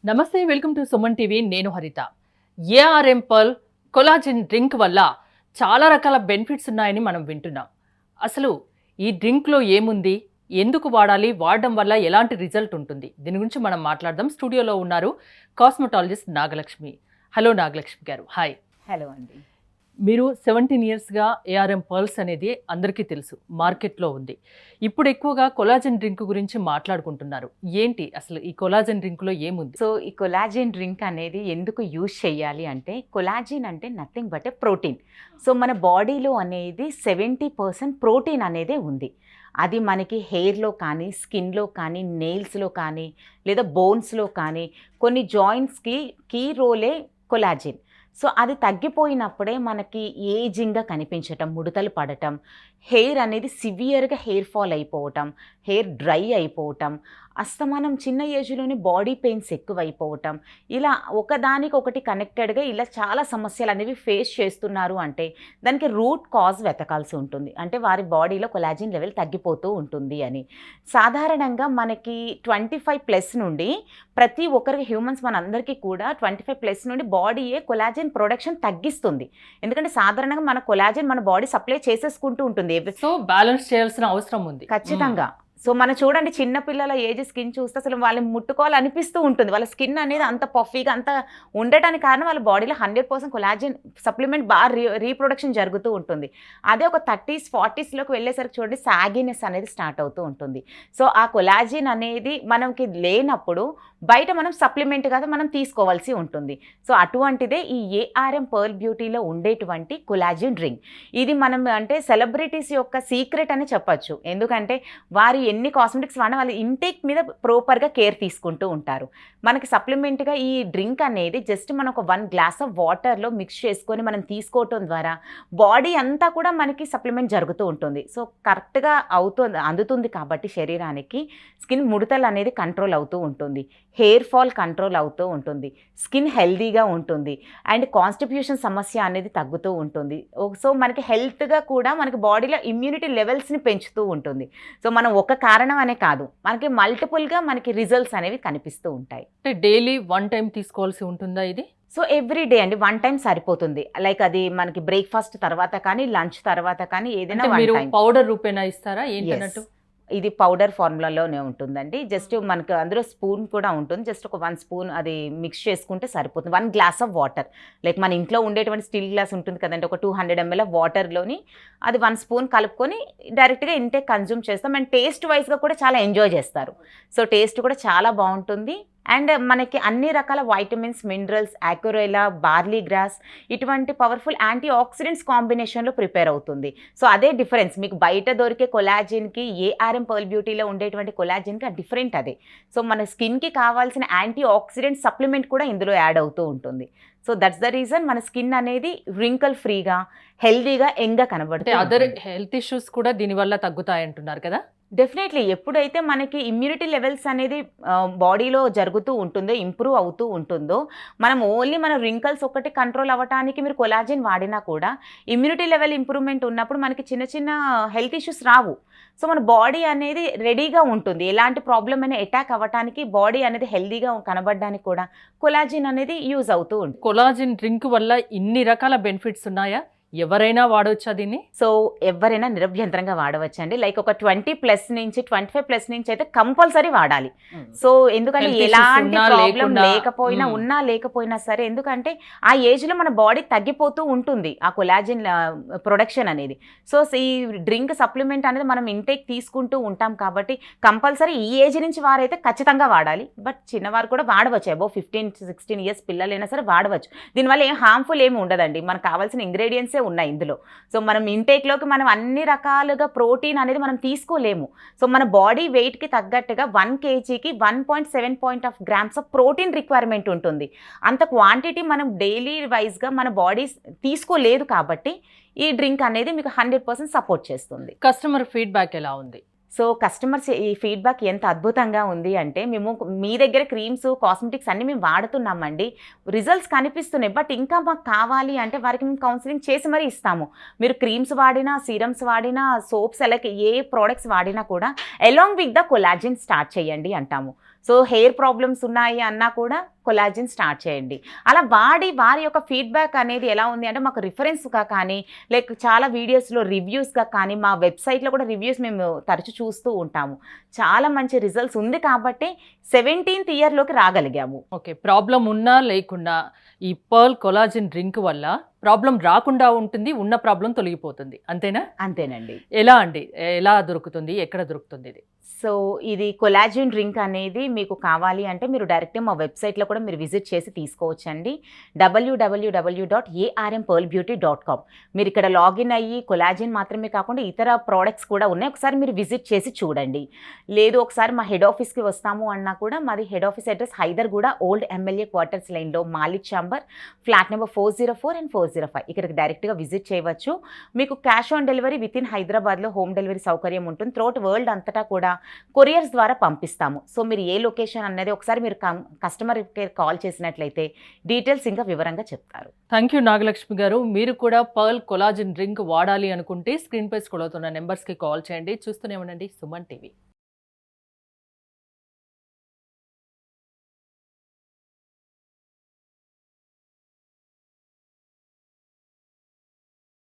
నమస్తే, welcome to Suman TV. నేను హరిత. ఏఆర్ఎం పర్ల్ కొలాజిన్ డ్రింక్ వల్ల చాలా రకాల బెనిఫిట్స్ ఉన్నాయని మనం వింటున్నాం. అసలు ఈ డ్రింక్లో ఏముంది, ఎందుకు వాడాలి, వాడడం వల్ల ఎలాంటి రిజల్ట్ ఉంటుంది, దీని గురించి మనం మాట్లాడదాం. స్టూడియోలో ఉన్నారు కాస్మెటాలజిస్ట్ నాగలక్ష్మి. హలో నాగలక్ష్మి గారు. హాయ్. హలో అండి. మీరు 17 ఇయర్స్గా ఏఆర్ఎం పర్ల్స్ అనేది అందరికీ తెలుసు, మార్కెట్లో ఉంది. ఇప్పుడు ఎక్కువగా కొలాజిన్ డ్రింక్ గురించి మాట్లాడుకుంటున్నారు. ఏంటి అసలు ఈ కొలాజిన్ డ్రింక్లో ఏముంది? సో ఈ కొలాజిన్ డ్రింక్ అనేది ఎందుకు యూజ్ చేయాలి అంటే, కొలాజిన్ అంటే nothing but A protein. So మన బాడీలో అనేది 70% ప్రోటీన్ అనేదే ఉంది. అది మనకి హెయిర్లో కానీ, స్కిన్లో కానీ, నెయిల్స్లో కానీ, లేదా బోన్స్లో కానీ, కొన్ని జాయింట్స్కి కీ రోలే కొలాజిన్. సో అది తగ్గిపోయినప్పుడే మనకి ఏజింగ్గా కనిపించటం, ముడతలు పడటం, హెయిర్ అనేది సివియర్గా హెయిర్ ఫాల్ అయిపోవటం, హెయిర్ డ్రై అయిపోవటం, అస్తమానం చిన్న ఏజ్లోనే బాడీ పెయిన్స్ ఎక్కువైపోవటం, ఇలా ఒకదానికొకటి కనెక్టెడ్గా ఇలా చాలా సమస్యలు అనేవి ఫేస్ చేస్తున్నారు. అంటే దానికి రూట్ కాజ్ వెతకాల్సి ఉంటుంది. అంటే వారి బాడీలో కొలాజిన్ లెవెల్ తగ్గిపోతూ ఉంటుంది అని. సాధారణంగా మనకి 25+ నుండి ప్రతి ఒక్కరికి, హ్యూమన్స్ మనందరికీ కూడా 25+ నుండి బాడీయే కొలాజిన్ ప్రొడక్షన్ తగ్గిస్తుంది. ఎందుకంటే సాధారణంగా మన కొలాజిన్ మన బాడీ సప్లై చేసేసుకుంటూ ఉంటుంది. సో బ్యాలెన్స్ చేయాల్సిన అవసరం ఉంది ఖచ్చితంగా. సో మనం చూడండి, చిన్నపిల్లల ఏజ్ స్కిన్ చూస్తే అసలు వాళ్ళని ముట్టుకోవాలనిపిస్తూ ఉంటుంది. వాళ్ళ స్కిన్ అనేది అంత పఫీగా అంత ఉండటానికి కారణం వాళ్ళ బాడీలో 100% కొలాజిన్ సప్లిమెంట్ బాగా రీప్రొడక్షన్ జరుగుతూ ఉంటుంది. అదే ఒక 30s 40sలోకి వెళ్ళేసరికి చూడండి, సాగినెస్ అనేది స్టార్ట్ అవుతూ ఉంటుంది. సో ఆ కొలాజిన్ అనేది మనకి లేనప్పుడు బయట మనం సప్లిమెంట్ కదా మనం తీసుకోవాల్సి ఉంటుంది. సో అటువంటిదే ఈ ఏఆర్ఎం పర్ల్ బ్యూటీలో ఉండేటువంటి కొలాజిన్ డ్రింక్. ఇది మనం అంటే సెలబ్రిటీస్ యొక్క సీక్రెట్ అని చెప్పచ్చు. ఎందుకంటే వారు ఎన్ని కాస్మెటిక్స్ వాడినా వాళ్ళ ఇంటేక్ మీద ప్రాపర్గా కేర్ తీసుకుంటూ ఉంటారు. మనకి సప్లిమెంట్గా ఈ డ్రింక్ అనేది జస్ట్ మనం ఒక 1 గ్లాస్ ఆఫ్ వాటర్లో మిక్స్ చేసుకొని మనం తీసుకోవటం ద్వారా బాడీ అంతా కూడా మనకి సప్లిమెంట్ జరుగుతూ ఉంటుంది. సో కరెక్ట్గా అందుతుంది కాబట్టి శరీరానికి స్కిన్ ముడతలు అనేది కంట్రోల్ అవుతూ ఉంటుంది, హెయిర్ ఫాల్ కంట్రోల్ అవుతూ ఉంటుంది, స్కిన్ హెల్దీగా ఉంటుంది, అండ్ కాన్స్టిట్యూషన్ సమస్య అనేది తగ్గుతూ ఉంటుంది. సో మనకి హెల్త్గా కూడా మనకి బాడీలో ఇమ్యూనిటీ లెవెల్స్ని పెంచుతూ ఉంటుంది. సో మనం ఒక కారణం అనే కాదు, మనకి మల్టిపుల్గా మనకి రిజల్ట్స్ అనేవి కనిపిస్తూ ఉంటాయి. అంటే డైలీ 1 టైం తీసుకోవాల్సి ఉంటుందా ఇది? సో ఎవ్రీ డే అండి, 1 టైం సరిపోతుంది. లైక్ అది మనకి బ్రేక్ఫాస్ట్ తర్వాత కానీ, లంచ్ తర్వాత కానీ, ఏదైనా 1 టైం. పౌడర్ రూపేనా ఇస్తారా ఏంటన్నట్టు? ఇది పౌడర్ ఫార్ములాలోనే ఉంటుందండి. జస్ట్ మనకు అందులో స్పూన్ కూడా ఉంటుంది. జస్ట్ ఒక 1 స్పూన్ అది మిక్స్ చేసుకుంటే సరిపోతుంది. 1 గ్లాస్ ఆఫ్ వాటర్, లైక్ మన ఇంట్లో ఉండేటువంటి స్టీల్ గ్లాస్ ఉంటుంది కదండి, ఒక 200 ml ఆఫ్ వాటర్లోని అది 1 స్పూన్ కలుపుకొని డైరెక్ట్గా ఇంటేక్ కన్జ్యూమ్ చేస్తాం. అండ్ టేస్ట్ వైజ్గా కూడా చాలా ఎంజాయ్ చేస్తారు. సో టేస్ట్ కూడా చాలా బాగుంటుంది. అండ్ మనకి అన్ని రకాల వైటమిన్స్, మినరల్స్, ఆక్యురెలా, బార్లీ గ్రాస్ ఇటువంటి పవర్ఫుల్ యాంటీ ఆక్సిడెంట్స్ కాంబినేషన్లో ప్రిపేర్ అవుతుంది. సో అదే డిఫరెన్స్. మీకు బయట దొరికే కొలాజిన్కి, ఏఆర్ఎం పర్ల్ బ్యూటీలో ఉండేటువంటి కొలాజిన్కి ఆ డిఫరెంట్ అదే. సో మన స్కిన్కి కావాల్సిన యాంటీ ఆక్సిడెంట్ సప్లిమెంట్ కూడా ఇందులో యాడ్ అవుతూ ఉంటుంది. సో దట్స్ ద రీజన్ మన స్కిన్ అనేది రింకల్ ఫ్రీగా, హెల్దీగా, యంగ్గా కనబడుతుంది. అదర్ హెల్త్ ఇష్యూస్ కూడా దీనివల్ల తగ్గుతాయి అంటున్నారు కదా? డెఫినెట్లీ. ఎప్పుడైతే మనకి ఇమ్యూనిటీ లెవెల్స్ అనేది బాడీలో జరుగుతూ ఉంటుందో, ఇంప్రూవ్ అవుతూ ఉంటుందో, మనం ఓన్లీ మన రింకల్స్ ఒకటి కంట్రోల్ అవ్వడానికి మీరు కొలాజిన్ వాడినా కూడా ఇమ్యూనిటీ లెవెల్ ఇంప్రూవ్మెంట్ ఉన్నప్పుడు మనకి చిన్న చిన్న హెల్త్ ఇష్యూస్ రావు. సో మన బాడీ అనేది రెడీగా ఉంటుంది. ఎలాంటి ప్రాబ్లం అయినా అటాక్ అవ్వడానికి, బాడీ అనేది హెల్దీగా కనబడడానికి కూడా కొలాజిన్ అనేది యూజ్ అవుతూ ఉంటుంది. కొలాజిన్ డ్రింక్ వల్ల ఇన్ని రకాల బెనిఫిట్స్ ఉన్నాయా? ఎవరైనా వాడవచ్చా దీన్ని? సో ఎవరైనా నిరభ్యంతరంగా వాడవచ్చండి. లైక్ ఒక 20+ నుంచి 25+ నుంచి అయితే కంపల్సరీ వాడాలి. సో ఎందుకంటే ఎలాంటి ప్రాబ్లం లేకపోయినా, ఉన్నా లేకపోయినా సరే, ఎందుకంటే ఆ ఏజ్లో మన బాడీ తగ్గిపోతూ ఉంటుంది ఆ కొలాజిన్ ప్రొడక్షన్ అనేది. సో ఈ డ్రింక్ సప్లిమెంట్ అనేది మనం ఇంటేక్ తీసుకుంటూ ఉంటాం కాబట్టి కంపల్సరీ ఈ ఏజ్ నుంచి వారైతే ఖచ్చితంగా వాడాలి. బట్ చిన్నవారు కూడా వాడవచ్చు. అబౌవ్ 15-16 ఇయర్స్ పిల్లలైనా సరే వాడవచ్చు. దీనివల్ల ఏం హార్మ్ఫుల్ ఏమి ఉండదండి. మనకు కావాల్సిన ఇంగ్రీడియంట్సే ఉన్నాయి ఇందులో. సో మనం ఇంటేక్లోకి మనం అన్ని రకాలుగా ప్రోటీన్ అనేది మనం తీసుకోలేము. సో మన బాడీ వెయిట్కి తగ్గట్టుగా 1 kgకి 1.7 grams ఆఫ్ ప్రోటీన్ రిక్వైర్మెంట్ ఉంటుంది. అంత క్వాంటిటీ మనం డైలీ వైజ్గా మన బాడీ తీసుకోలేదు కాబట్టి ఈ డ్రింక్ అనేది మీకు 100% సపోర్ట్ చేస్తుంది. కస్టమర్ ఫీడ్బ్యాక్ ఎలా ఉంది? సో కస్టమర్స్ ఈ ఫీడ్బ్యాక్ ఎంత అద్భుతంగా ఉంది అంటే, మేము మీ దగ్గర క్రీమ్స్, కాస్మెటిక్స్ అన్నీ మేము వాడుతున్నామండి, రిజల్ట్స్ కనిపిస్తున్నాయి, బట్ ఇంకా మాకు కావాలి అంటే వారికి మేము కౌన్సిలింగ్ చేసి మరీ ఇస్తాము. మీరు క్రీమ్స్ వాడినా, సీరమ్స్ వాడినా, సోప్స్, అలాగే ఏ ప్రోడక్ట్స్ వాడినా కూడా along with the collagen start చేయండి అంటాము. సో హెయిర్ ప్రాబ్లమ్స్ ఉన్నాయి అన్నా కూడా కొలాజిన్ స్టార్ట్ చేయండి. అలా వాడి వారి యొక్క ఫీడ్‌బ్యాక్ అనేది ఎలా ఉంది అంటే మాకు రిఫరెన్స్‌గా కానీ, లైక్ చాలా వీడియోస్‌లో రివ్యూస్‌గా కానీ, మా వెబ్‌సైట్‌లో కూడా రివ్యూస్ మేము తరచు చూస్తూ ఉంటాము. చాలా మంచి రిజల్ట్స్ ఉంది కాబట్టే 17th ఇయర్‌లోకి రాగలిగాము. ఓకే. ప్రాబ్లమ్ ఉన్నా లేకున్నా ఈ పర్ల్ కొలాజిన్ డ్రింక్ వల్ల ప్రాబ్లమ్ రాకుండా ఉంటుంది. ఉన్న ప్రాబ్లమ్ తొలగిపోతుంది. అంతేనా? అంతేనండి. ఎలా అండి? ఎలా దొరుకుతుంది? ఎక్కడ దొరుకుతుంది ఇది? సో, ఇది కొలాజిన్ డ్రింక్ అనేది మీకు కావాలి అంటే మీరు డైరెక్ట్‌గా మా వెబ్‌సైట్‌లో కూడా మీరు విజిట్ చేసి తీసుకోవచ్చండి. www.armpearlbeauty.com. మీరు ఇక్కడ లాగిన్ అయ్యి కొలాజిన్ మాత్రమే కాకుండా ఇతర ప్రొడక్ట్స్ కూడా ఉన్నాయి. ఒకసారి మీరు విజిట్ చేసి చూడండి. లేదు ఒకసారి మా హెడ్ ఆఫీస్‌కి వస్తాము అన్నా కూడా మాది head office address Hyderguda old MLA quarters లైన్‌లో Malik chamber flat number 404 and 405. ఇక్కడికి డైరెక్ట్‌గా విజిట్ చేయవచ్చు. మీకు క్యాష్ ఆన్ డెలివరీ వితిన్ హైదరాబాద్‌లో హోమ్ డెలివరీ సౌకర్యం ఉంటుంది. త్రూఅవుట్ వరల్డ్ అంతటా కూడా కొరియర్స్ ద్వారా పంపిస్తాము. సో మీరు ఏ లొకేషన్ అన్నది ఒకసారి మీరు కస్టమర్ కేర్ కాల్ చేసినట్లయితే డీటెయిల్స్ ఇంకా వివరంగా చెప్తారు. థ్యాంక్ యూ నాగలక్ష్మి గారు. మీరు కూడా పర్ల్ కొలాజిన్ డ్రింక్ వాడాలి అనుకుంటే స్క్రీన్ పై స్క్రోల్ అవుతున్న నెంబర్స్కి కాల్ చేయండి. చూస్తూనే ఉండండి సుమన్ టీవీ.